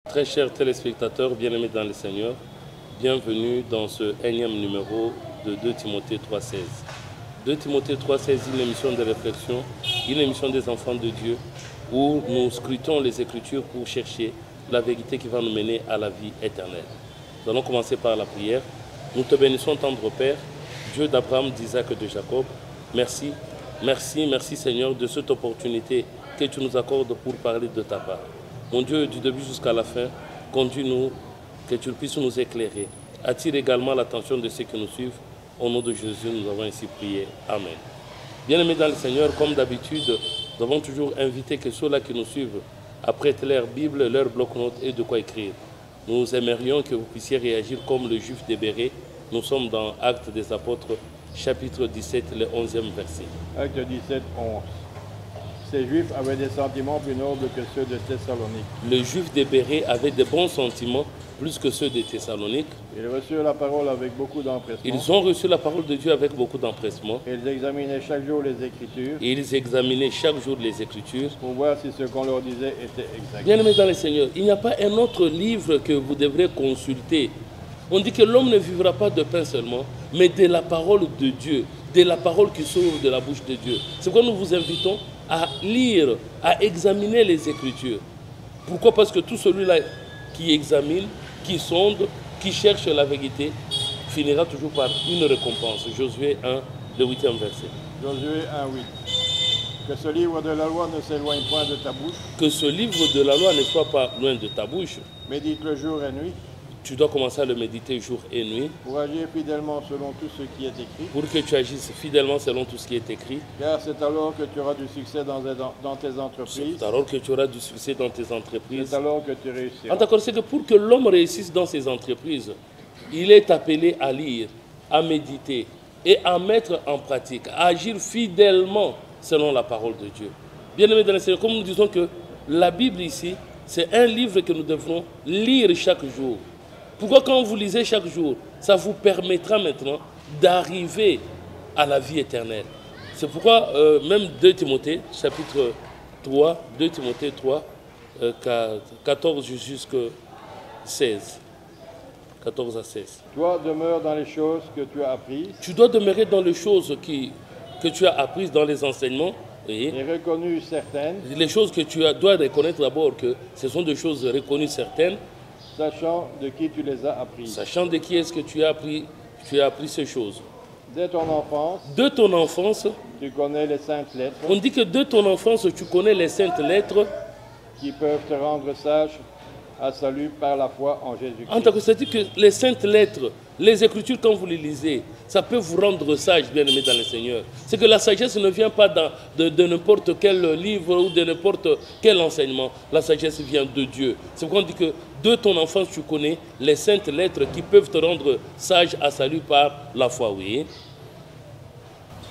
Très chers téléspectateurs, bien-aimés dans le Seigneur, bienvenue dans ce énième numéro de 2 Timothée 3,16. 2 Timothée 3,16, une émission de réflexion, une émission des enfants de Dieu, où nous scrutons les Écritures pour chercher la vérité qui va nous mener à la vie éternelle. Nous allons commencer par la prière. Nous te bénissons, tendre Père, Dieu d'Abraham, d'Isaac et de Jacob. Merci, merci, merci Seigneur de cette opportunité que tu nous accordes pour parler de ta part. Mon Dieu, du début jusqu'à la fin, conduis-nous, que tu puisses nous éclairer. Attire également l'attention de ceux qui nous suivent. Au nom de Jésus, nous avons ainsi prié. Amen. Bien-aimés dans le Seigneur, comme d'habitude, nous avons toujours invité que ceux-là qui nous suivent apprêtent leur Bible, leur bloc-notes et de quoi écrire. Nous aimerions que vous puissiez réagir comme le juif des Bérets. Nous sommes dans Actes des Apôtres, chapitre 17, le 11e verset. Acte 17, 11. Ces Juifs avaient des sentiments plus nobles que ceux de Thessalonique. Les Juifs des Bérets avaient de bons sentiments, plus que ceux de Thessalonique. Ils reçurent la parole avec beaucoup d'empressement. Ils ont reçu la parole de Dieu avec beaucoup d'empressement. Ils examinaient chaque jour les Écritures. Et ils examinaient chaque jour les Écritures. Pour voir si ce qu'on leur disait était exact. Bien-aimés dans le Seigneur, il n'y a pas un autre livre que vous devrez consulter. On dit que l'homme ne vivra pas de pain seulement, mais de la parole de Dieu, de la parole qui sort de la bouche de Dieu. C'est pourquoi nous vous invitons à lire, à examiner les Écritures. Pourquoi? Parce que tout celui-là qui examine, qui sonde, qui cherche la vérité, finira toujours par une récompense. Josué 1, le 8e verset. Josué 1, 8. Que ce livre de la loi ne s'éloigne point de ta bouche. Que ce livre de la loi ne soit pas loin de ta bouche. Médite-le jour et nuit. Tu dois commencer à le méditer jour et nuit. Pour agir fidèlement selon tout ce qui est écrit. Pour que tu agisses fidèlement selon tout ce qui est écrit. Car c'est alors que tu auras du succès dans tes entreprises. C'est alors que tu auras du succès dans tes entreprises. C'est alors que tu réussiras. Ah, d'accord, c'est que pour que l'homme réussisse dans ses entreprises, il est appelé à lire, à méditer et à mettre en pratique, à agir fidèlement selon la parole de Dieu. Bien-aimés dans le Seigneur, comme nous disons que la Bible ici, c'est un livre que nous devrons lire chaque jour. Pourquoi quand vous lisez chaque jour, ça vous permettra maintenant d'arriver à la vie éternelle. C'est pourquoi même 2 Timothée, chapitre 3, 2 Timothée 3, 14 jusqu'à 16. 14 à 16. Toi, demeure dans les choses que tu as apprises. Tu dois demeurer dans les choses que tu as apprises dans les enseignements. Et reconnues certaines. Les choses que tu dois reconnaître d'abord que ce sont des choses reconnues certaines. Sachant de qui tu les as apprises. Sachant de qui est-ce que tu as appris ces choses. Dès ton enfance. De ton enfance. Tu connais les saintes lettres. On dit que de ton enfance, tu connais les saintes lettres. Qui peuvent te rendre sage à salut par la foi en Jésus-Christ. En tant que c'est-à-dire que les saintes lettres, les Écritures, quand vous les lisez, ça peut vous rendre sage, bien-aimé dans le Seigneur. C'est que la sagesse ne vient pas de n'importe quel livre ou de n'importe quel enseignement. La sagesse vient de Dieu. C'est pourquoi on dit que de ton enfance, tu connais les saintes lettres qui peuvent te rendre sage à salut par la foi, oui.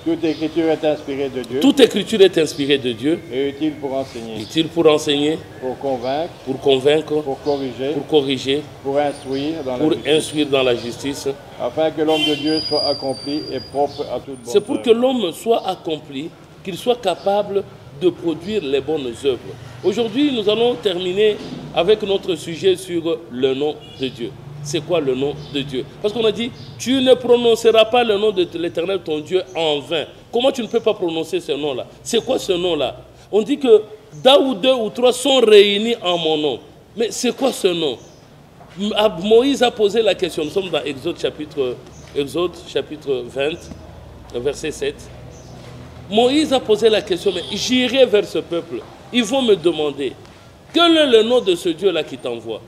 Toute écriture est inspirée de Dieu. Toute écriture est inspirée de Dieu. Et utile pour enseigner. Utile pour enseigner. Pour convaincre. Pour convaincre. Pour corriger. Pour corriger. Pour instruire dans la justice. Afin que l'homme de Dieu soit accompli et propre à toute bonne œuvre. C'est pour que l'homme soit accompli, qu'il soit capable de produire les bonnes œuvres. Aujourd'hui, nous allons terminer avec notre sujet sur le nom de Dieu. C'est quoi le nom de Dieu? Parce qu'on a dit, tu ne prononceras pas le nom de l'Éternel, ton Dieu, en vain. Comment tu ne peux pas prononcer ce nom-là? C'est quoi ce nom-là? On dit que là où 2 ou 3 sont réunis en mon nom. Mais c'est quoi ce nom? Moïse a posé la question. Nous sommes dans Exode chapitre 20, verset 7. Moïse a posé la question, mais j'irai vers ce peuple. Ils vont me demander, quel est le nom de ce Dieu-là qui t'envoie?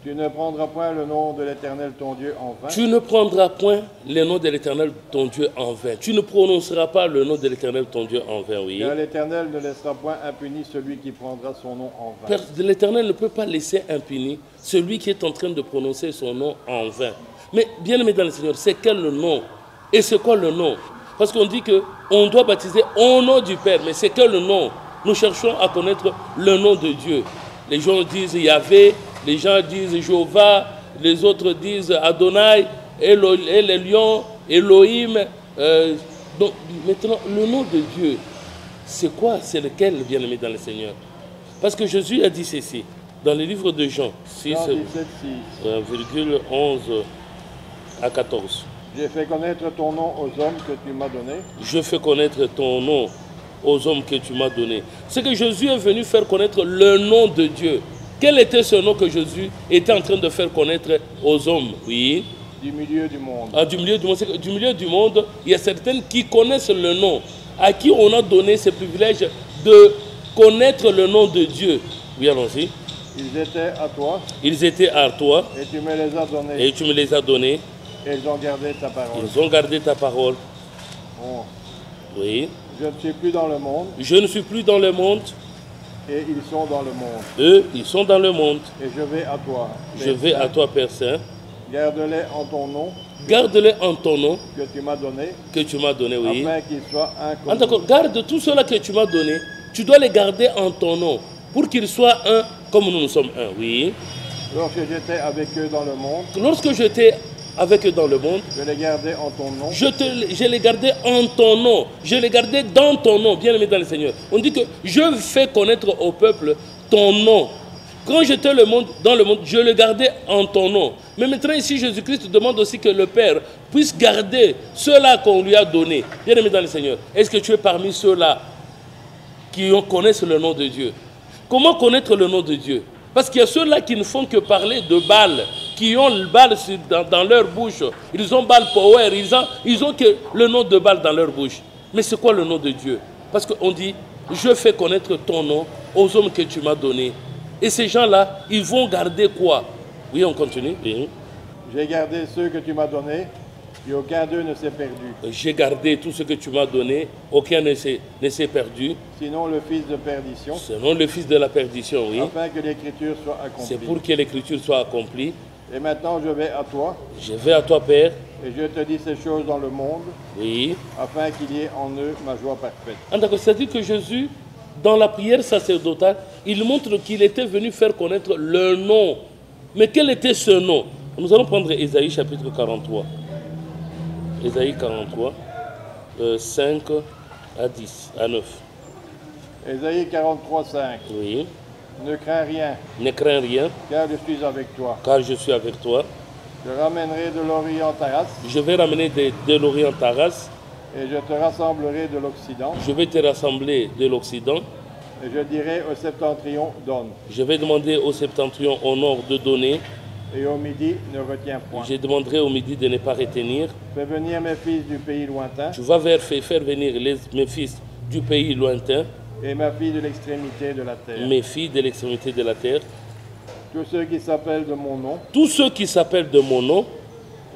Tu ne prendras point le nom de l'Éternel ton Dieu en vain. Tu ne prendras point le nom de l'Éternel ton Dieu en vain. Tu ne prononceras pas le nom de l'Éternel ton Dieu en vain, oui. Car l'Éternel ne laissera point impuni celui qui prendra son nom en vain. L'Éternel ne peut pas laisser impuni celui qui est en train de prononcer son nom en vain. Mais bien aimé dans le Seigneur, c'est quel le nom? Et c'est quoi le nom? Parce qu'on dit qu'on doit baptiser au nom du Père. Mais c'est quel le nom? Nous cherchons à connaître le nom de Dieu. Les gens disent Yahvé. Les gens disent Jéhovah, les autres disent Adonai, et les lions, Elohim. Donc maintenant, le nom de Dieu, c'est quoi? C'est lequel, bien-aimé dans le Seigneur? Parce que Jésus a dit ceci. Dans le livre de Jean, 6, Jean 17, 6. virgule 11 à 14. J'ai fait connaître ton nom aux hommes que tu m'as donnés. Je fais connaître ton nom aux hommes que tu m'as donnés. C'est que Jésus est venu faire connaître le nom de Dieu. Quel était ce nom que Jésus était en train de faire connaître aux hommes? Oui. Du milieu du monde. Ah, du milieu du monde. C'est que du milieu du monde, il y a certaines qui connaissent le nom, à qui on a donné ce privilège de connaître le nom de Dieu. Oui, allons-y. Ils étaient à toi. Ils étaient à toi Et tu me les as donnés. et tu me les as donnés. Et ils ont gardé ta parole. Ils ont gardé ta parole. Bon. Oui. Je ne suis plus dans le monde. Je ne suis plus dans le monde. Et ils sont dans le monde. Eux, ils sont dans le monde. Et je vais à toi. Je vais à toi, Père Saint. Garde-les en ton nom. Garde-les en ton nom Que tu m'as donné. que tu m'as donné, oui. Afin qu'ils soient un Ah, comme d'accord. Garde tout cela que tu m'as donné. Tu dois les garder en ton nom pour qu'ils soient un comme nous sommes un, oui. Lorsque j'étais avec eux dans le monde, Lorsque j'étais avec eux dans le monde, je les gardais en ton nom. je les gardais en ton nom. Je les gardais dans ton nom, bien aimé dans le Seigneur. On dit que je fais connaître au peuple ton nom. Quand j'étais dans le monde, je le gardais en ton nom. Mais maintenant ici, Jésus-Christ demande aussi que le Père puisse garder ceux-là qu'on lui a donnés. Bien aimé dans le Seigneur, est-ce que tu es parmi ceux-là qui connaissent le nom de Dieu? Comment connaître le nom de Dieu? Parce qu'il y a ceux-là qui ne font que parler de Baal, qui ont le Baal dans leur bouche. Ils ont Baal Power, ils ont que le nom de Baal dans leur bouche. Mais c'est quoi le nom de Dieu? Parce qu'on dit, je fais connaître ton nom aux hommes que tu m'as donnés. Et ces gens-là, ils vont garder quoi? Oui, on continue. Oui. J'ai gardé ceux que tu m'as donnés, et aucun d'eux ne s'est perdu. J'ai gardé tout ce que tu m'as donné, aucun ne s'est perdu. Sinon le fils de perdition, Selon le fils de la perdition, oui. afin que l'écriture soit accomplie. C'est pour que l'écriture soit accomplie. Et maintenant je vais à toi, Je vais à toi, Père. et je te dis ces choses dans le monde, Oui. afin qu'il y ait en eux ma joie parfaite. Ah, d'accord. C'est-à-dire que Jésus, dans la prière sacerdotale, il montre qu'il était venu faire connaître le nom. Mais quel était ce nom? Nous allons prendre Ésaïe chapitre 43. Ésaïe 43, 5 à 10, à 9. Ésaïe 43, 5. Oui. Ne crains rien, Ne crains rien, car je suis avec toi. car je suis avec toi. Je ramènerai de l'Orient ta race, Je vais ramener de l'Orient ta race. et je te rassemblerai de l'Occident, Je vais te rassembler de l'Occident. et je dirai au septentrion, donne, Je vais demander au septentrion au nord de donner. et au midi, ne retiens point. Je demanderai au midi de ne pas retenir. Fais venir mes fils du pays lointain, Tu vas faire venir mes fils du pays lointain, et ma fille de l'extrémité de la terre. mes filles de l'extrémité de la terre. Tous ceux qui s'appellent de mon nom, Tous ceux qui s'appellent de mon nom.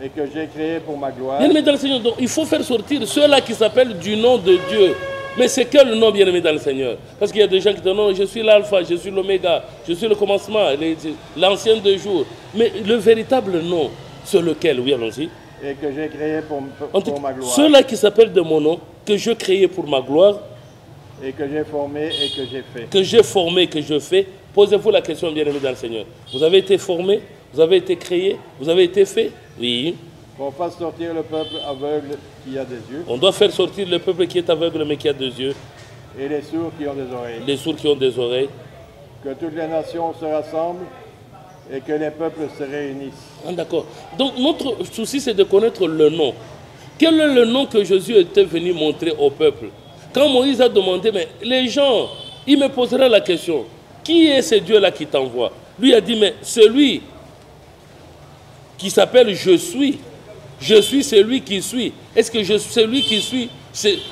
et que j'ai créés pour ma gloire, Bien-aimé dans le Seigneur, donc il faut faire sortir ceux-là qui s'appellent du nom de Dieu. Mais c'est quel nom, bien-aimé dans le Seigneur? Parce qu'il y a des gens qui disent non, je suis l'alpha, je suis l'oméga, je suis le commencement, l'ancien de jour. Mais le véritable nom, c'est lequel? Oui, allons-y. et que j'ai créé pour ma gloire, Ceux-là qui s'appellent de mon nom, que je créais pour ma gloire, et que j'ai formé et que j'ai fait. que j'ai formé, que je fais, posez-vous la question, bien-aimé dans le Seigneur. Vous avez été formé, vous avez été créé, vous avez été fait? Oui. Qu'on fasse sortir le peuple aveugle qui a des yeux, On doit faire sortir le peuple qui est aveugle mais qui a deux yeux, et les sourds qui ont des oreilles. les sourds qui ont des oreilles. Que toutes les nations se rassemblent, et que les peuples se réunissent. Ah, d'accord. Donc notre souci c'est de connaître le nom. Quel est le nom que Jésus était venu montrer au peuple? Quand Moïse a demandé, mais les gens, ils me poseraient la question, qui est ce Dieu-là qui t'envoie? Lui a dit, mais celui qui s'appelle Je suis celui qui suis. Est-ce que je suis celui qui suis?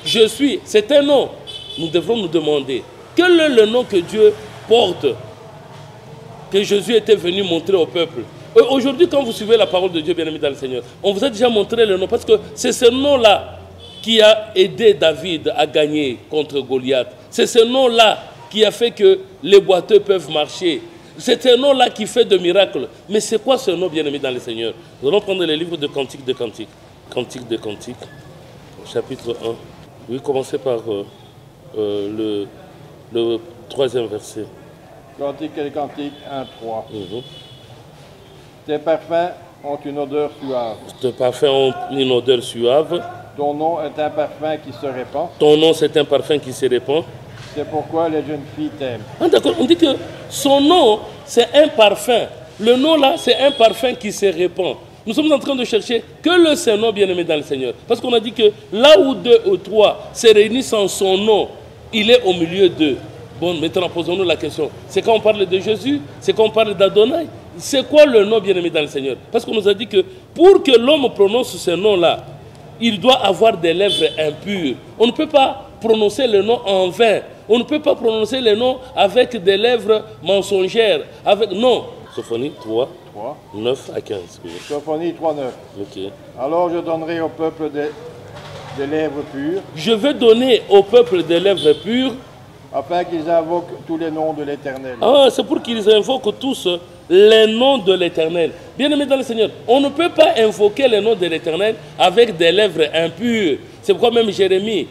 Je suis, c'est un nom. Nous devrons nous demander, quel est le nom que Dieu porte, que Jésus était venu montrer au peuple? Aujourd'hui, quand vous suivez la parole de Dieu, bien-aimé dans le Seigneur, on vous a déjà montré le nom, parce que c'est ce nom-là qui a aidé David à gagner contre Goliath. C'est ce nom-là qui a fait que les boiteux peuvent marcher. C'est un nom-là qui fait de miracles. Mais c'est quoi ce nom, bien-aimé dans le Seigneur? Nous allons prendre le livre de Cantique de Cantique. Cantique de Cantique, chapitre 1. Oui, commencez par le 3e verset. Cantique et Cantique 1, 3. Mhm. Tes parfums ont une odeur suave. Tes parfums ont une odeur suave. Ton nom est un parfum qui se répand. Ton nom, c'est un parfum qui se répand. C'est pourquoi les jeunes filles t'aiment. Ah, d'accord, on dit que son nom c'est un parfum. Le nom là, c'est un parfum qui se répand. Nous sommes en train de chercher que le Saint-Nom bien-aimé dans le Seigneur. Parce qu'on a dit que là où deux ou trois se réunissent en son nom, il est au milieu d'eux. Bon, maintenant posons-nous la question. C'est quand on parle de Jésus? C'est quand on parle d'Adonai? C'est quoi le nom bien-aimé dans le Seigneur? Parce qu'on nous a dit que pour que l'homme prononce ce nom-là, il doit avoir des lèvres impures. On ne peut pas prononcer le nom en vain. On ne peut pas prononcer le nom avec des lèvres mensongères. Non. Sophonie 3, 9 à 15. Oui. Sophonie 3, 9. Ok. Alors je donnerai au peuple des lèvres pures. Je vais donner au peuple des lèvres pures. Afin qu'ils invoquent tous les noms de l'Éternel. Ah, c'est pour qu'ils invoquent tous les noms de l'Éternel. Bien-aimés dans le Seigneur, on ne peut pas invoquer les noms de l'Éternel avec des lèvres impures. C'est pourquoi même Jérémie,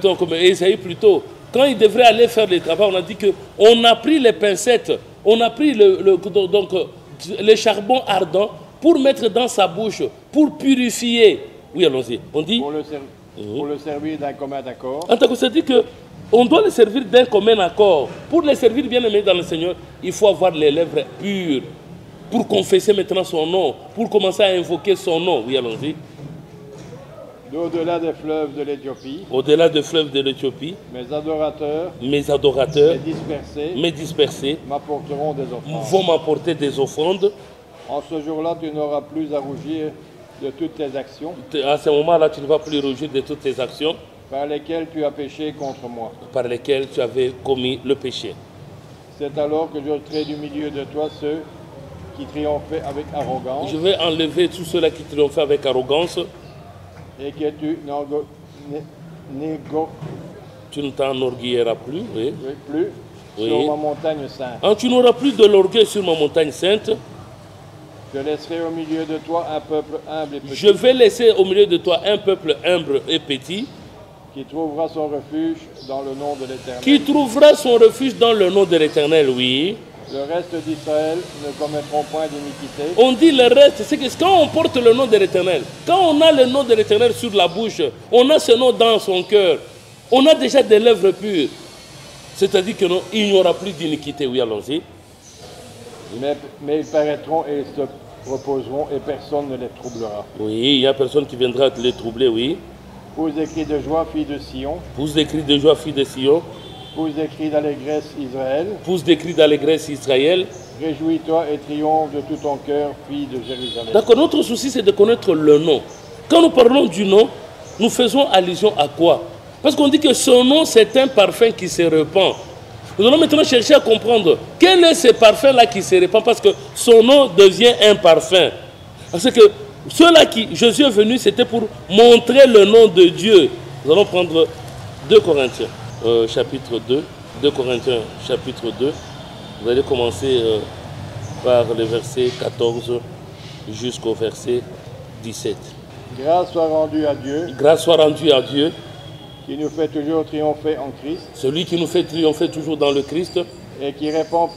donc Ésaïe plutôt, quand il devrait aller faire le travail, on a dit qu'on a pris les pincettes, on a pris les charbons ardents pour mettre dans sa bouche, pour purifier. Oui, allons-y. On dit... Pour le servir d'un commun accord. En tant que ça dit que on doit le servir d'un commun accord. Pour le servir bien aimé dans le Seigneur, il faut avoir les lèvres pures. Pour confesser maintenant son nom, pour commencer à invoquer son nom. Oui, allons-y. Au-delà des fleuves de l'Éthiopie. Au-delà des fleuves de l'Éthiopie. Mes adorateurs. Mes dispersés. M'apporteront des offrandes. Vont m'apporter des offrandes. En ce jour-là, tu n'auras plus à rougir de toutes tes actions. À ce moment-là, tu ne vas plus rougir de toutes tes actions. Par lesquelles tu as péché contre moi. Par lesquelles tu avais commis le péché. C'est alors que j'ôterai du milieu de toi ceux qui triomphaient avec arrogance. Je vais enlever tous ceux-là qui triomphaient avec arrogance. Et que tu ne t'enorgueilleras plus. Oui. Plus sur ma montagne sainte. Ah, tu n'auras plus de l'orgueil sur ma montagne sainte. Je laisserai au milieu de toi un peuple humble et petit. Je vais laisser au milieu de toi un peuple humble et petit. Qui trouvera son refuge dans le nom de l'Éternel. Qui trouvera son refuge dans le nom de l'Éternel, oui. Le reste d'Israël ne commettront point d'iniquité. On dit le reste, c'est que quand on porte le nom de l'Éternel, quand on a le nom de l'Éternel sur la bouche, on a ce nom dans son cœur, on a déjà des lèvres pures. C'est-à-dire que non, il n'y aura plus d'iniquité, oui, allons-y. Mais ils paraîtront et ils se reposeront et personne ne les troublera. Oui, il n'y a personne qui viendra les troubler, oui. Pousse des cris de joie, fille de Sion. Pousse des cris de joie, fille de Sion. Pousse des cris d'allégresse, Israël. Pousse des cris d'allégresse, Israël. Réjouis-toi et triomphe de tout ton cœur, fille de Jérusalem. D'accord, notre souci c'est de connaître le nom. Quand nous parlons du nom, nous faisons allusion à quoi? Parce qu'on dit que ce nom c'est un parfum qui se répand. Nous allons maintenant chercher à comprendre quel est ce parfum-là qui se répand, parce que son nom devient un parfum. Parce que ceux-là qui Jésus est venu, c'était pour montrer le nom de Dieu. Nous allons prendre 2 Corinthiens, chapitre 2. 2 Corinthiens, chapitre 2. Vous allez commencer par le verset 14 jusqu'au verset 17. Grâce soit rendue à Dieu. Grâce soit rendue à Dieu. Qui nous fait toujours triompher en Christ. Celui qui nous fait triompher toujours dans le Christ. Et qui répand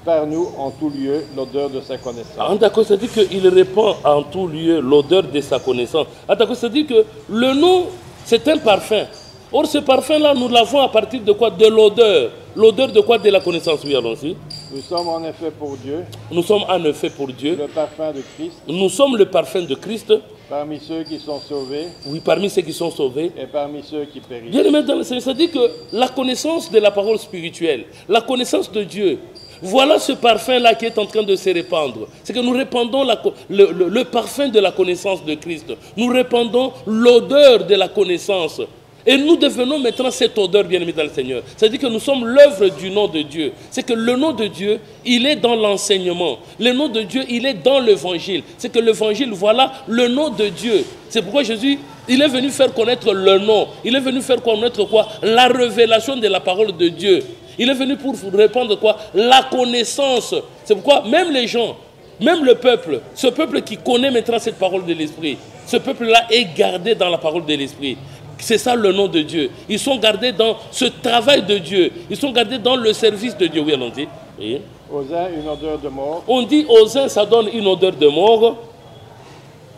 par nous en tout lieu l'odeur de sa connaissance. Ah, d'accord, c'est-à-dire qu'il répand en tout lieu l'odeur de sa connaissance. Ah, d'accord, c'est-à-dire que le nom, c'est un parfum. Or, ce parfum-là, nous l'avons à partir de quoi? De l'odeur. L'odeur de quoi? De la connaissance, oui, allons-y. Nous sommes en effet pour Dieu. Nous sommes en effet pour Dieu. Le parfum de Christ. Nous sommes le parfum de Christ. Parmi ceux qui sont sauvés. Oui, parmi ceux qui sont sauvés. Et parmi ceux qui périssent. Bien aimé dans le Seigneur, c'est-à-dire que la connaissance de la parole spirituelle, la connaissance de Dieu, voilà ce parfum-là qui est en train de se répandre. C'est que nous répandons le parfum de la connaissance de Christ. Nous répandons l'odeur de la connaissance. Et nous devenons maintenant cette odeur, bien-aimé dans le Seigneur. C'est-à-dire que nous sommes l'œuvre du nom de Dieu. C'est que le nom de Dieu, il est dans l'enseignement. Le nom de Dieu, il est dans l'évangile. C'est que l'évangile, voilà le nom de Dieu. C'est pourquoi Jésus, il est venu faire connaître le nom. Il est venu faire connaître quoi? La révélation de la parole de Dieu. Il est venu pour répandre quoi? La connaissance. C'est pourquoi même les gens, même le peuple, ce peuple qui connaît maintenant cette parole de l'Esprit, ce peuple-là est gardé dans la parole de l'Esprit. C'est ça le nom de Dieu. Ils sont gardés dans ce travail de Dieu. Ils sont gardés dans le service de Dieu. Oui, on dit. Oui. Aux uns, une odeur de mort. On dit aux uns, ça donne une odeur de mort.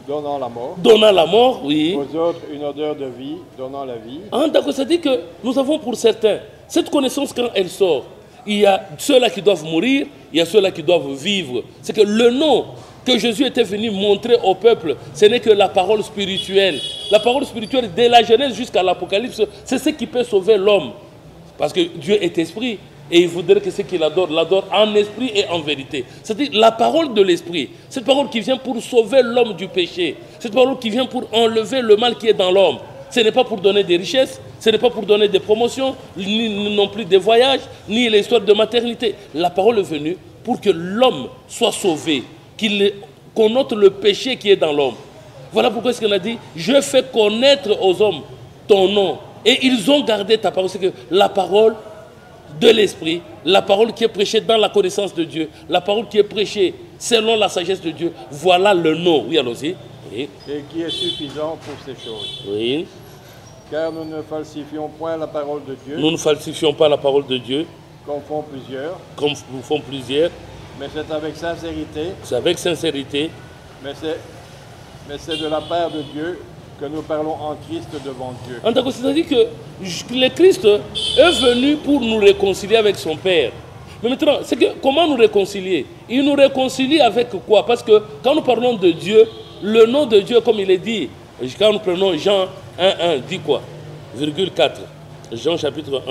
Donnant la mort. Donnant la mort, oui. Aux autres, une odeur de vie, donnant la vie. Ah, d'accord, ça dit que nous avons pour certains, cette connaissance quand elle sort, Il y a ceux-là qui doivent mourir, il y a ceux-là qui doivent vivre. C'est que le nom que Jésus était venu montrer au peuple, ce n'est que la parole spirituelle. La parole spirituelle, dès la Genèse jusqu'à l'Apocalypse, c'est ce qui peut sauver l'homme. Parce que Dieu est esprit. Et il voudrait que ceux qui l'adorent en esprit et en vérité. C'est-à-dire la parole de l'esprit. Cette parole qui vient pour sauver l'homme du péché. Cette parole qui vient pour enlever le mal qui est dans l'homme. Ce n'est pas pour donner des richesses, ce n'est pas pour donner des promotions, ni non plus des voyages, ni l'histoire de maternité. La parole est venue pour que l'homme soit sauvé, qu'on ôte le péché qui est dans l'homme. Voilà pourquoi ce qu'on a dit, je fais connaître aux hommes ton nom. Et ils ont gardé ta parole. C'est que la parole de l'esprit, la parole qui est prêchée dans la connaissance de Dieu, la parole qui est prêchée selon la sagesse de Dieu, voilà le nom. Oui, allons-y. Oui. Et qui est suffisant pour ces choses. Oui. Car nous ne falsifions point la parole de Dieu. Nous ne falsifions pas la parole de Dieu. Comme font plusieurs. Comme font plusieurs. Mais c'est avec sincérité. C'est avec sincérité. Mais c'est de la part de Dieu que nous parlons en Christ devant Dieu. C'est-à-dire que le Christ est venu pour nous réconcilier avec son Père. Mais maintenant, c'est que comment nous réconcilier? Il nous réconcilie avec quoi? Parce que quand nous parlons de Dieu, le nom de Dieu, comme il est dit, quand nous prenons Jean 1,1, dit quoi? 4. Jean chapitre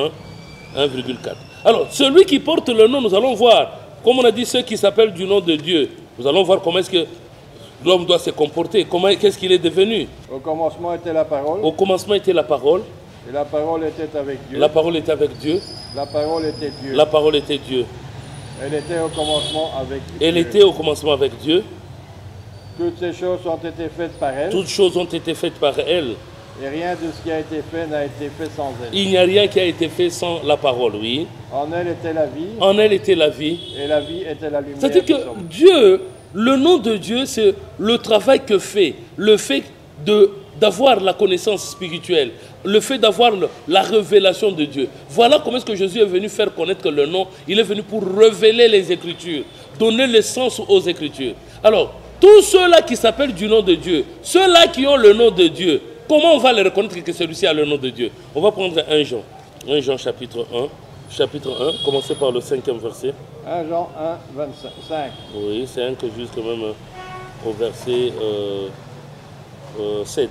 1, 1,4. Alors, celui qui porte le nom, nous allons voir, comme on a dit, ceux qui s'appellent du nom de Dieu, nous allons voir comment est-ce que l'homme doit se comporter, qu'est-ce qu'il est devenu. Au commencement était la parole. Au commencement était la parole. Et la parole était avec Dieu. La parole était avec Dieu. La parole était Dieu. La parole était Dieu. Elle était au commencement avec Dieu. Elle était au commencement avec Dieu. Toutes ces choses ont été faites par elle. Toutes choses ont été faites par elle. Et rien de ce qui a été fait n'a été fait sans elle. Il n'y a rien qui a été fait sans la parole, oui. En elle était la vie. En elle était la vie. Et la vie était la lumière. C'est-à-dire que Dieu, le nom de Dieu, c'est le travail que fait, le fait d'avoir la connaissance spirituelle, le fait d'avoir la révélation de Dieu. Voilà comment est-ce que Jésus est venu faire connaître le nom. Il est venu pour révéler les Écritures, donner le sens aux Écritures. Alors, tous ceux-là qui s'appellent du nom de Dieu, ceux-là qui ont le nom de Dieu, comment on va les reconnaître que celui-ci a le nom de Dieu? On va prendre 1 Jean. 1 Jean chapitre 1. Chapitre 1, commencez par le 5e verset. 1 Jean 1, 25. Oui, c'est un que juste quand même au verset 7.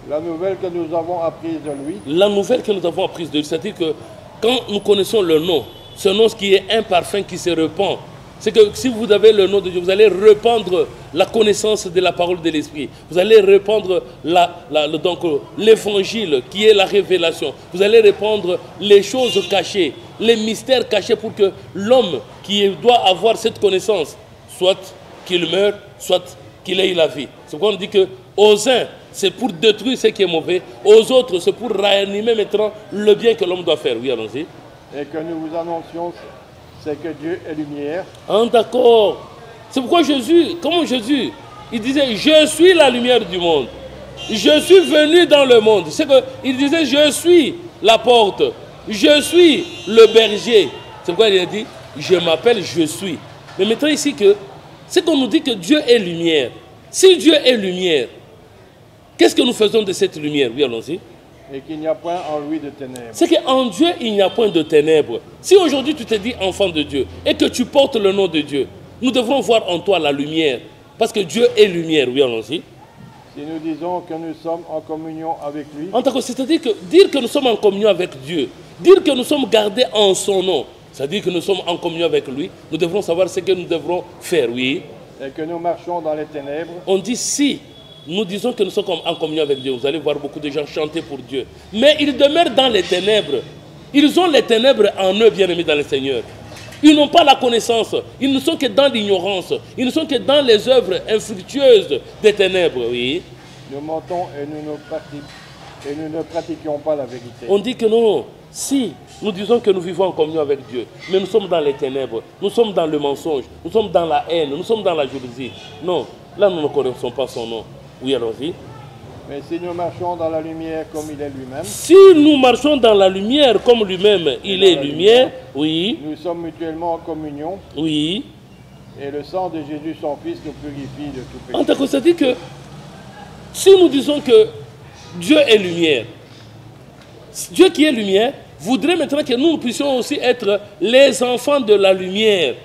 La nouvelle que nous avons apprise de lui. La nouvelle que nous avons apprise de lui, c'est-à-dire que quand nous connaissons le nom, ce nom qui est un parfum qui se répand, c'est que si vous avez le nom de Dieu, vous allez répandre la connaissance de la parole de l'Esprit. Vous allez répandre l'évangile qui est la révélation. Vous allez répandre les choses cachées, les mystères cachés pour que l'homme qui doit avoir cette connaissance, soit qu'il meure, soit qu'il ait la vie. C'est pourquoi on dit que aux uns, c'est pour détruire ce qui est mauvais. Aux autres, c'est pour ranimer maintenant le bien que l'homme doit faire. Oui, allons-y. Et que nous vous annoncions, c'est que Dieu est lumière. Ah, d'accord. C'est pourquoi Jésus, comment Jésus, il disait, je suis la lumière du monde. Je suis venu dans le monde. C'est qu'il disait, je suis la porte. Je suis le berger. C'est pourquoi il a dit, je m'appelle, je suis. Mais maintenant ici, c'est qu'on nous dit que Dieu est lumière. Si Dieu est lumière, qu'est-ce que nous faisons de cette lumière? Oui, allons-y. Et qu'il n'y a point en lui de ténèbres. C'est qu'en Dieu, il n'y a point de ténèbres. Si aujourd'hui tu te dis enfant de Dieu et que tu portes le nom de Dieu, nous devrons voir en toi la lumière. Parce que Dieu est lumière. Oui, allons-y. Si nous disons que nous sommes en communion avec lui. C'est-à-dire que dire que nous sommes en communion avec Dieu, dire que nous sommes gardés en son nom, c'est-à-dire que nous sommes en communion avec lui, nous devrons savoir ce que nous devrons faire, oui. Et que nous marchons dans les ténèbres. On dit si nous disons que nous sommes en communion avec Dieu, vous allez voir beaucoup de gens chanter pour Dieu. Mais ils demeurent dans les ténèbres. Ils ont les ténèbres en eux, bien-aimés dans le Seigneur. Ils n'ont pas la connaissance. Ils ne sont que dans l'ignorance. Ils ne sont que dans les œuvres infructueuses des ténèbres, oui. Nous mentons et nous ne pratiquions pas la vérité. On dit que non. Si nous disons que nous vivons en communion avec Dieu, mais nous sommes dans les ténèbres, nous sommes dans le mensonge, nous sommes dans la haine, nous sommes dans la jalousie. Non, là nous ne connaissons pas son nom. Oui, allons-y. Mais si nous marchons dans la lumière comme il est lui-même. Si nous marchons dans la lumière comme lui-même, il est lumière, oui. Nous sommes mutuellement en communion. Oui. Et le sang de Jésus, son Fils, nous purifie de tout péché. En tant que ça dit que si nous disons que Dieu est lumière, Dieu qui est lumière voudrait maintenant que nous puissions aussi être les enfants de la lumière.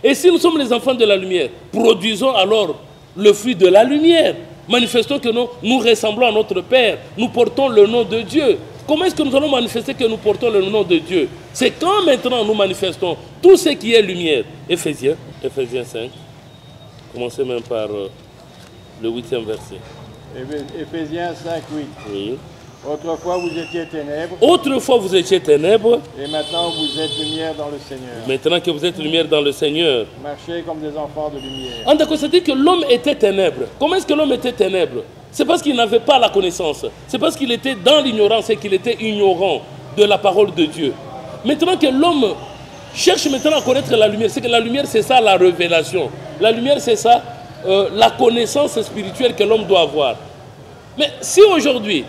Et si nous sommes les enfants de la lumière, produisons alors le fruit de la lumière. Manifestons que nous ressemblons à notre Père. Nous portons le nom de Dieu. Comment est-ce que nous allons manifester que nous portons le nom de Dieu? C'est quand maintenant nous manifestons tout ce qui est lumière. Éphésiens 5. Commencez même par le 8e verset. Éphésiens 5, 8. Oui. Autrefois vous étiez ténèbres. Autrefois vous étiez ténèbres. Et maintenant vous êtes lumière dans le Seigneur. Maintenant que vous êtes lumière dans le Seigneur. Marchez comme des enfants de lumière. En d'accord, c'est-à-dire que l'homme était ténèbres. Comment est-ce que l'homme était ténèbres? C'est parce qu'il n'avait pas la connaissance. C'est parce qu'il était dans l'ignorance et qu'il était ignorant de la parole de Dieu. Maintenant que l'homme cherche maintenant à connaître la lumière, c'est que la lumière, c'est ça la révélation. La lumière, c'est ça la connaissance spirituelle que l'homme doit avoir. Mais si aujourd'hui,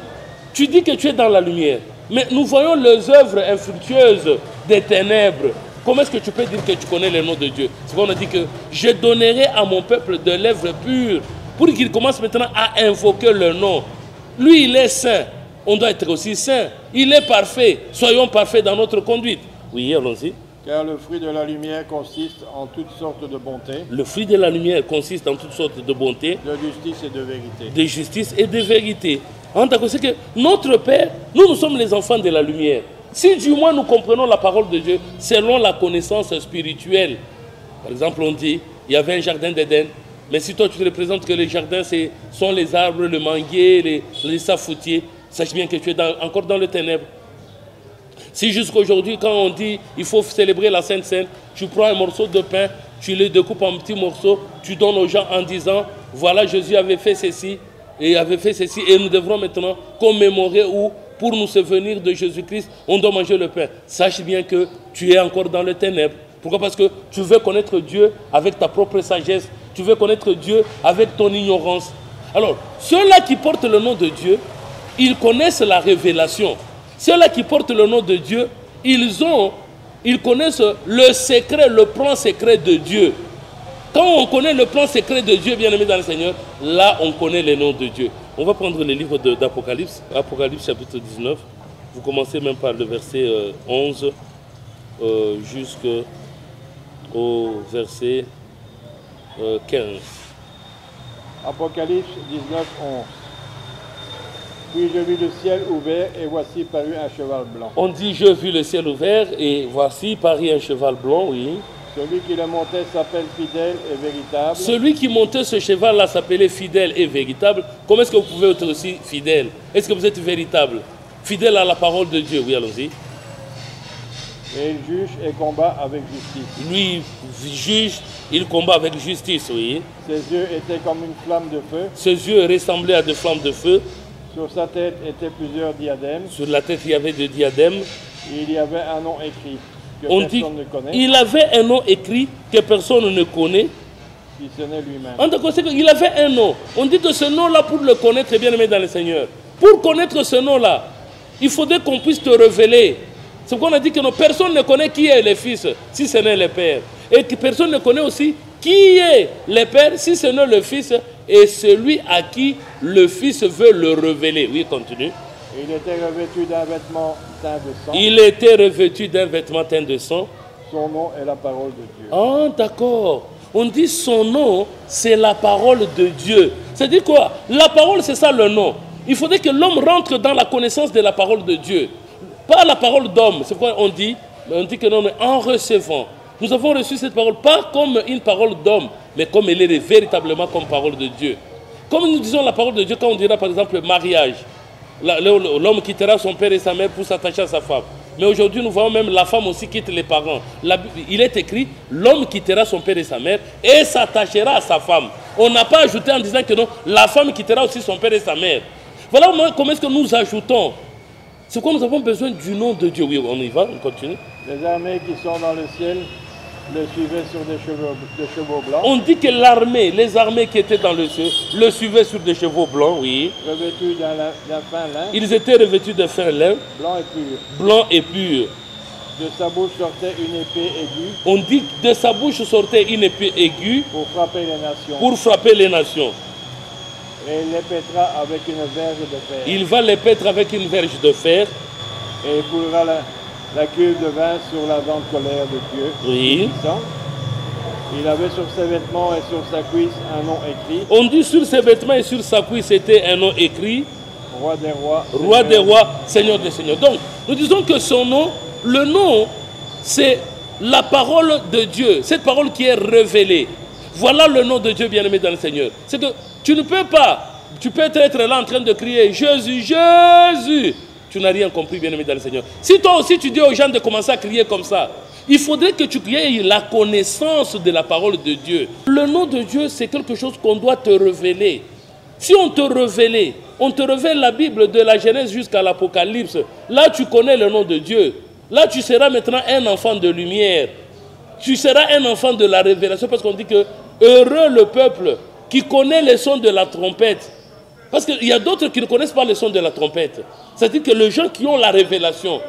tu dis que tu es dans la lumière, mais nous voyons les œuvres infructueuses des ténèbres, comment est-ce que tu peux dire que tu connais le nom de Dieu? C'est qu'on a dit que je donnerai à mon peuple de lèvres pures pour qu'il commence maintenant à invoquer le nom. Lui, il est saint. On doit être aussi saint. Il est parfait. Soyons parfaits dans notre conduite. Oui, allons-y. Car le fruit de la lumière consiste en toutes sortes de bonté. Le fruit de la lumière consiste en toutes sortes de bonté, de justice et de vérité. De justice et de vérité. C'est que notre Père, nous sommes les enfants de la lumière. Si du moins nous comprenons la parole de Dieu selon la connaissance spirituelle. Par exemple, on dit, il y avait un jardin d'Éden. Mais si toi tu te représentes que les jardins sont les arbres, le manguier, les safoutiers, sache bien que tu es encore dans le ténèbre. Si jusqu'aujourd'hui, quand on dit il faut célébrer la Sainte Seine, tu prends un morceau de pain, tu le découpes en petits morceaux, tu donnes aux gens en disant voilà, Jésus avait fait ceci et nous devrons maintenant commémorer ou pour nous souvenir de Jésus-Christ, on doit manger le pain. Sache bien que tu es encore dans le ténèbre. Pourquoi? Parce que tu veux connaître Dieu avec ta propre sagesse. Tu veux connaître Dieu avec ton ignorance. Alors, ceux-là qui portent le nom de Dieu, ils connaissent la révélation. Ceux-là qui portent le nom de Dieu, ils connaissent le secret, le plan secret de Dieu. Quand on connaît le plan secret de Dieu, bien aimé dans le Seigneur, là, on connaît le nom de Dieu. On va prendre le livre d'Apocalypse, Apocalypse chapitre 19. Vous commencez même par le verset 11 jusqu'au verset 15. Apocalypse 19, 11. Puis je vis le ciel ouvert et voici parut un cheval blanc. On dit je vis le ciel ouvert et voici parut un cheval blanc, oui. Celui qui le montait s'appelle fidèle et véritable. Celui qui montait ce cheval-là s'appelait fidèle et véritable. Comment est-ce que vous pouvez être aussi fidèle? Est-ce que vous êtes véritable? Fidèle à la parole de Dieu, oui, allons-y. Et il juge et combat avec justice. Lui juge, il combat avec justice, oui. Ses yeux étaient comme une flamme de feu. Ses yeux ressemblaient à des flammes de feu. Sur sa tête étaient plusieurs diadèmes. Sur la tête, il y avait des diadèmes. Et il y avait un nom écrit que on dit personne ne connaît. Il avait un nom écrit que personne ne connaît. Si ce n'est lui-même. En tout cas, c'est qu'il avait un nom. On dit que ce nom-là, pour le connaître, bien aimé dans le Seigneur. Pour connaître ce nom-là, il faudrait qu'on puisse te révéler. C'est pourquoi on a dit que personne ne connaît qui est le Fils, si ce n'est le Père. Et que personne ne connaît aussi qui est le Père, si ce n'est le Fils, et celui à qui le Fils veut le révéler. Oui, continue. Il était revêtu d'un vêtement teint de sang. Il était revêtu d'un vêtement teint de sang. Son nom est la parole de Dieu. Ah, d'accord. On dit son nom, c'est la parole de Dieu. C'est-à-dire quoi? La parole, c'est ça le nom. Il faudrait que l'homme rentre dans la connaissance de la parole de Dieu. Pas la parole d'homme. C'est pourquoi on dit que non, mais en recevant. Nous avons reçu cette parole, pas comme une parole d'homme, mais comme elle est véritablement comme parole de Dieu. Comme nous disons la parole de Dieu, quand on dira par exemple le mariage, l'homme quittera son père et sa mère pour s'attacher à sa femme. Mais aujourd'hui, nous voyons même la femme aussi quitte les parents. Il est écrit, l'homme quittera son père et sa mère et s'attachera à sa femme. On n'a pas ajouté en disant que non, la femme quittera aussi son père et sa mère. Voilà comment est-ce que nous ajoutons. C'est quoi nous avons besoin du nom de Dieu. Oui, on y va, on continue. Les armées qui sont dans le ciel le suivaient sur des chevaux blancs. On dit que les armées qui étaient dans le ciel, le suivaient sur des chevaux blancs, oui. Revêtus d'un fin lin. Ils étaient revêtus de fin lin. Blanc et pur. Blanc et pur. De sa bouche sortait une épée aiguë. On dit que de sa bouche sortait une épée aiguë. Pour frapper les nations. Pour frapper les nations. Et il les pètera avec une verge de fer. Il va les pètre avec une verge de fer. Et il foulera la cuve de vin sur la dent de colère de Dieu. Oui. Il avait sur ses vêtements et sur sa cuisse un nom écrit. On dit sur ses vêtements et sur sa cuisse c'était un nom écrit. Roi des rois. Roi des rois, Seigneur des seigneurs. Donc, nous disons que son nom, le nom, c'est la parole de Dieu. Cette parole qui est révélée. Voilà le nom de Dieu bien-aimé dans le Seigneur. C'est que tu ne peux pas, tu peux être là en train de crier Jésus, Jésus. Tu n'as rien compris, bien-aimé dans le Seigneur. Si toi aussi tu dis aux gens de commencer à crier comme ça, il faudrait que tu aies la connaissance de la parole de Dieu. Le nom de Dieu, c'est quelque chose qu'on doit te révéler. Si on te révèle la Bible de la Genèse jusqu'à l'Apocalypse, là tu connais le nom de Dieu. Là tu seras maintenant un enfant de lumière. Tu seras un enfant de la révélation parce qu'on dit que heureux le peuple qui connaît les sons de la trompette. Parce qu'il y a d'autres qui ne connaissent pas les sons de la trompette. C'est-à-dire que les gens qui ont la révélation.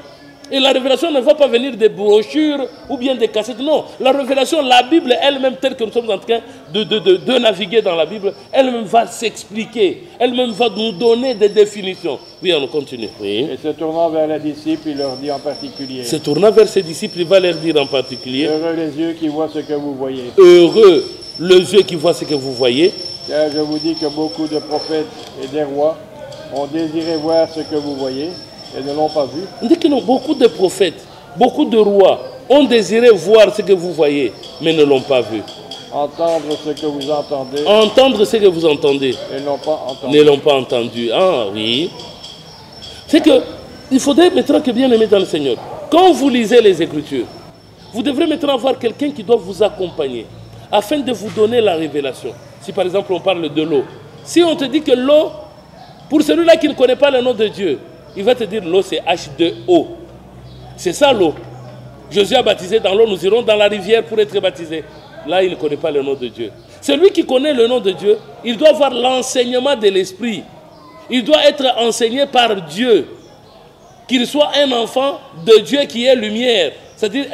Et la révélation ne va pas venir des brochures ou bien des cassettes. Non, la révélation, la Bible elle-même, telle que nous sommes en train de naviguer dans la Bible, elle-même va s'expliquer. Elle-même va nous donner des définitions. Oui, on continue. Oui. Et se tournant vers les disciples, il leur dit en particulier. Se tournant vers ses disciples, il va leur dire en particulier. Heureux les yeux qui voient ce que vous voyez. Heureux les yeux qui voient ce que vous voyez. Car je vous dis que beaucoup de prophètes et des rois ont désiré voir ce que vous voyez et ne l'ont pas vu. On dit que non, beaucoup de prophètes, beaucoup de rois ont désiré voir ce que vous voyez, mais ne l'ont pas vu. Entendre ce que vous entendez. Entendre ce que vous entendez. Et n'ont pas entendu. Ne l'ont pas entendu. Ah oui. C'est que il faudrait maintenant que bien aimé dans le Seigneur, quand vous lisez les Écritures, vous devrez maintenant avoir quelqu'un qui doit vous accompagner afin de vous donner la révélation. Si par exemple on parle de l'eau, si on te dit que l'eau, pour celui-là qui ne connaît pas le nom de Dieu, il va te dire l'eau c'est H2O. C'est ça l'eau. Jésus a baptisé dans l'eau, nous irons dans la rivière pour être baptisés. Là, il ne connaît pas le nom de Dieu. Celui qui connaît le nom de Dieu, il doit avoir l'enseignement de l'Esprit. Il doit être enseigné par Dieu. Qu'il soit un enfant de Dieu qui est lumière. C'est-à-dire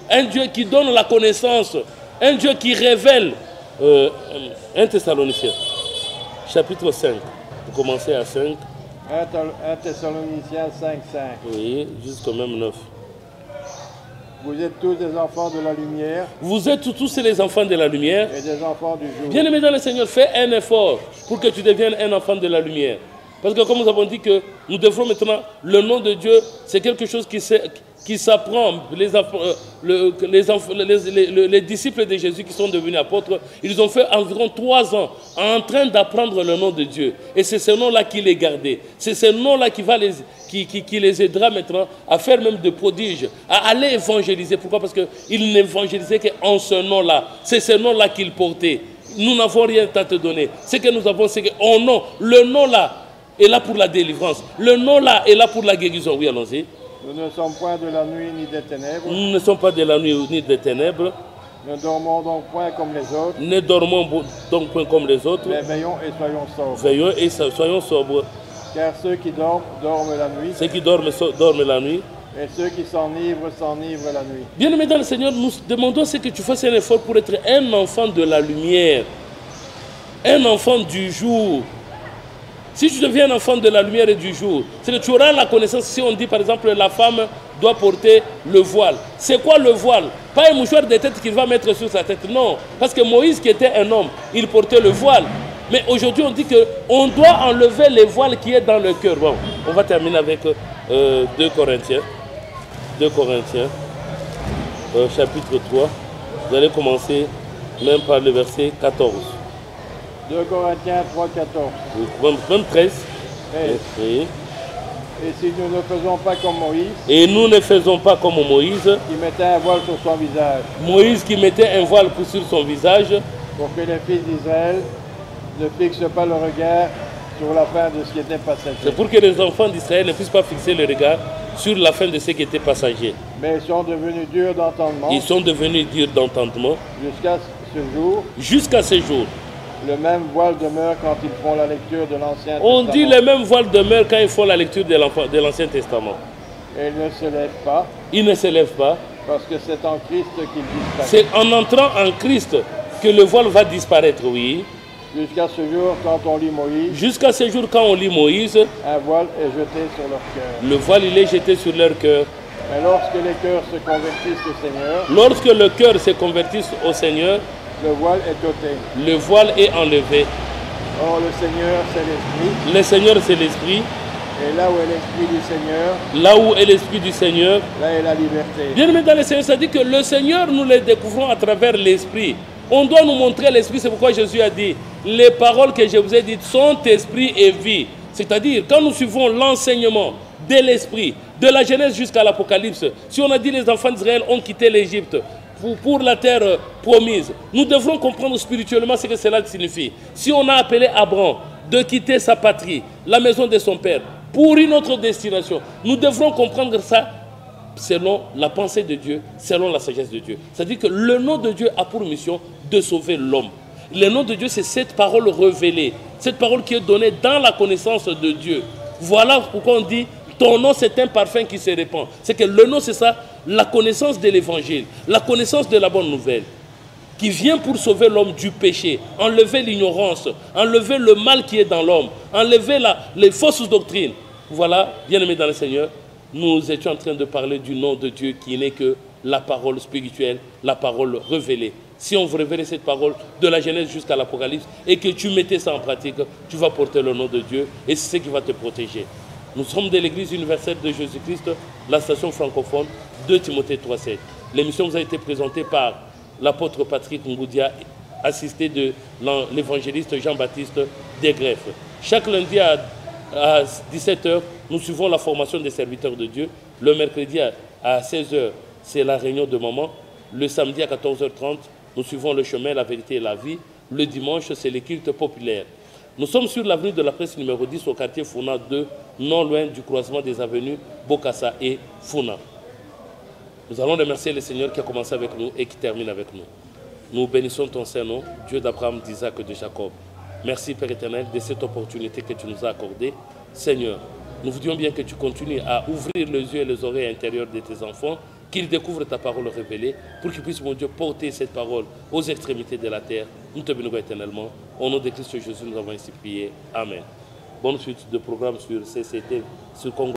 un Dieu qui donne la connaissance. Un Dieu qui révèle. 1 Thessaloniciens, chapitre 5. Vous commencez à 5. 1 Thessaloniciens 5, 5. Oui, jusqu'au même 9. Vous êtes tous des enfants de la lumière. Vous êtes tous les enfants de la lumière. Et des enfants du jour. Bien-aimé dans le Seigneur, fais un effort pour que tu deviennes un enfant de la lumière. Parce que comme nous avons dit que nous devrons maintenant, le nom de Dieu, c'est quelque chose qui s'apprend. Les disciples de Jésus qui sont devenus apôtres, ils ont fait environ 3 ans en train d'apprendre le nom de Dieu. Et c'est ce nom-là qui les gardait. C'est ce nom-là qui les aidera maintenant à faire même des prodiges, à aller évangéliser. Pourquoi? Parce qu'ils n'évangélisaient qu'en ce nom-là. C'est ce nom-là qu'ils portaient. Nous n'avons rien à te donner. Ce que nous avons, c'est que nom, le nom-là est là pour la délivrance. Le nom-là est là pour la guérison. Oui, allons-y. Nous ne sommes point de la nuit ni des ténèbres. Nous ne sommes pas de la nuit ni des ténèbres. Ne dormons donc point comme les autres. Ne dormons donc point comme les autres. Mais veillons et soyons sobres. Veillons et soyons sobres. Car ceux qui dorment, dorment la nuit. Ceux qui dorment la nuit. Et ceux qui s'enivrent, s'enivrent la nuit. Bien-aimé dans le Seigneur, nous demandons ce que tu fasses un effort pour être un enfant de la lumière. Un enfant du jour. Si tu deviens un enfant de la lumière et du jour, c'est que tu auras la connaissance. Si on dit par exemple la femme doit porter le voile. C'est quoi le voile? Pas un mouchoir de tête qu'il va mettre sur sa tête, non. Parce que Moïse qui était un homme, il portait le voile. Mais aujourd'hui on dit qu'on doit enlever les voiles qui est dans le cœur. Bon, on va terminer avec 2 Corinthiens. 2 Corinthiens, chapitre 3. Vous allez commencer même par le verset 14. 2 Corinthiens 3, 14. Même 13. Et si nous ne faisons pas comme Moïse. Et nous ne faisons pas comme Moïse. Qui mettait un voile sur son visage. Moïse qui mettait un voile sur son visage. Pour que les fils d'Israël ne fixent pas le regard sur la fin de ce qui était passager. C'est pour que les enfants d'Israël ne puissent pas fixer le regard sur la fin de ce qui était passager. Mais ils sont devenus durs d'entendement. Ils sont devenus durs d'entendement. Jusqu'à ce jour. Jusqu'à ce jour. Le même voile demeure quand ils font la lecture de l'Ancien Testament. On dit le même voile demeure quand ils font la lecture de l'Ancien Testament. Et ils ne se lèvent pas. Ils ne se lèvent pas. Parce que c'est en Christ qu'il disparaît. C'est en entrant en Christ que le voile va disparaître, oui. Jusqu'à ce jour, quand on lit Moïse, Jusqu'à ce jour, quand on lit Moïse, un voile est jeté sur leur cœur. le voile il est jeté sur leur cœur. Mais lorsque les cœurs se convertissent au Seigneur, Lorsque le cœur se convertit au Seigneur, le voile est ôté. le voile est enlevé. Or, le Seigneur, c'est l'Esprit. Le Seigneur, c'est l'Esprit. Et là où est l'Esprit du Seigneur, Là où est l'Esprit du Seigneur, là est la liberté. bien-aimés dans le Seigneur, ça dit que le Seigneur, nous le découvrons à travers l'Esprit. On doit nous montrer l'Esprit, c'est pourquoi Jésus a dit, les paroles que je vous ai dites sont Esprit et vie. C'est-à-dire, quand nous suivons l'enseignement de l'Esprit, de la Genèse jusqu'à l'Apocalypse, si on a dit les enfants d'Israël ont quitté l'Égypte pour la terre promise, nous devrons comprendre spirituellement ce que cela signifie. Si on a appelé Abraham de quitter sa patrie, la maison de son père, pour une autre destination, nous devrons comprendre ça selon la pensée de Dieu, selon la sagesse de Dieu. C'est-à-dire que le nom de Dieu a pour mission de sauver l'homme. Le nom de Dieu, c'est cette parole révélée, cette parole qui est donnée dans la connaissance de Dieu. Voilà pourquoi on dit, ton nom c'est un parfum qui se répand. C'est que le nom c'est ça, la connaissance de l'évangile, la connaissance de la bonne nouvelle, qui vient pour sauver l'homme du péché, enlever l'ignorance, enlever le mal qui est dans l'homme, enlever les fausses doctrines. Voilà, bien-aimés dans le Seigneur, nous étions en train de parler du nom de Dieu qui n'est que la parole spirituelle, la parole révélée. Si on veut révéler cette parole de la Genèse jusqu'à l'Apocalypse et que tu mettais ça en pratique, tu vas porter le nom de Dieu et c'est ce qui va te protéger. Nous sommes de l'Église universelle de Jésus-Christ, la station francophone, 2 Timothée 3,7. L'émission vous a été présentée par l'apôtre Patrick Ngoudia, assisté de l'évangéliste Jean-Baptiste Desgreffes. Chaque lundi à 17h, nous suivons la formation des serviteurs de Dieu. Le mercredi à 16h, c'est la réunion de maman. Le samedi à 14h30, nous suivons le chemin, la vérité et la vie. Le dimanche, c'est les cultes populaires. Nous sommes sur l'avenue de la Presse numéro 10 au quartier Founa 2, non loin du croisement des avenues Bokassa et Founa. Nous allons remercier le Seigneur qui a commencé avec nous et qui termine avec nous. Nous bénissons ton Saint-Nom, Dieu d'Abraham, d'Isaac et de Jacob. Merci Père éternel de cette opportunité que tu nous as accordée. Seigneur, nous voudrions bien que tu continues à ouvrir les yeux et les oreilles intérieures de tes enfants, qu'ils découvrent ta parole révélée, pour qu'ils puissent, mon Dieu, porter cette parole aux extrémités de la terre. Nous te bénissons éternellement. Au nom de Christ Jésus, nous avons ainsi prié. Amen. Bonne suite de programme sur CCT, sur Congo.